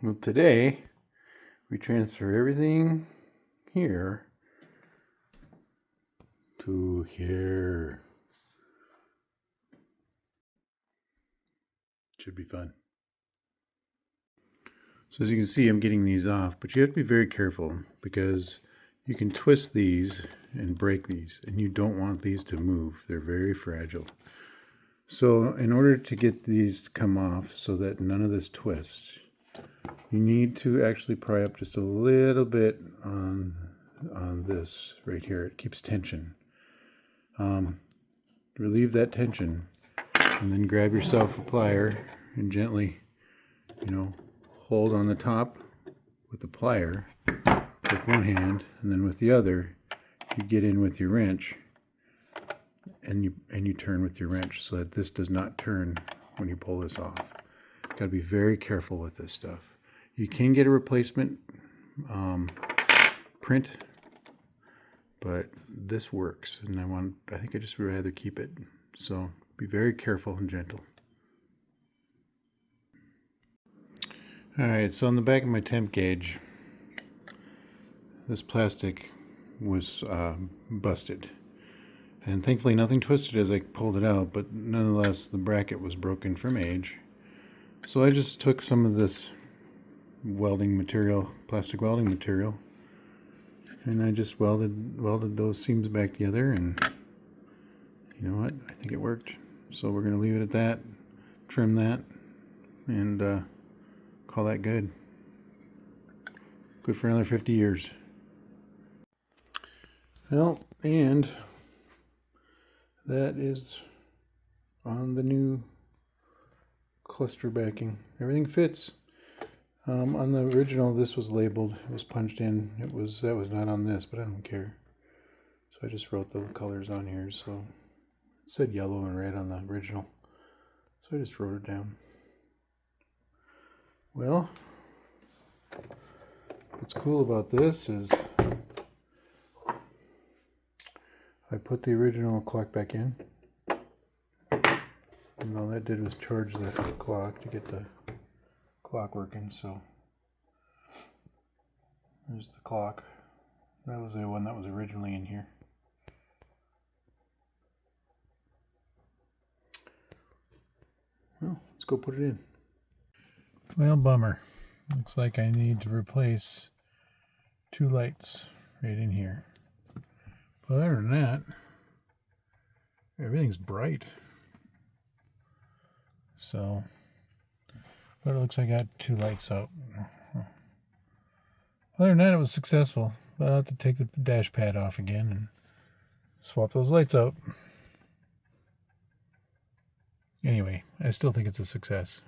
Well, today we transfer everything here to here. Should be fun. So as you can see, I'm getting these off, but you have to be very careful because you can twist these and break these, and you don't want these to move. They're very fragile. So in order to get these to come off so that none of this twists, you need to actually pry up just a little bit on this right here. It keeps tension. Relieve that tension, and then grab yourself a plier and gently, hold on the top with the plier with one hand, and then with the other, you get in with your wrench, and you turn with your wrench so that this does not turn when you pull this off. Got to be very careful with this stuff. You can get a replacement print, but this works, and I think I just would rather keep it. So be very careful and gentle. All right, so on the back of my temp gauge, this plastic was busted, and thankfully nothing twisted as I pulled it out, but nonetheless the bracket was broken from age. So I just took some of this welding material, plastic welding material, and I just welded those seams back together, and you know what, I think it worked. So we're going to leave it at that, trim that, and call that good. Good for another 50 years. Well, and that is on the new cluster backing. Everything fits. On the original, this was labeled. It was punched in. That was not on this, but I don't care. So I just wrote the colors on here. So it said yellow and red on the original. So I just wrote it down. Well, what's cool about this is I put the original clock back in. And all that did was charge the clock to get the clock working. So there's the clock. That was the one that was originally in here. Well, let's go put it in. Well, bummer. Looks like I need to replace 2 lights right in here. But other than that, everything's bright. So, but it looks like I got 2 lights out. Other than that, it was successful. But I'll have to take the dash pad off again and swap those lights out. Anyway, I still think it's a success.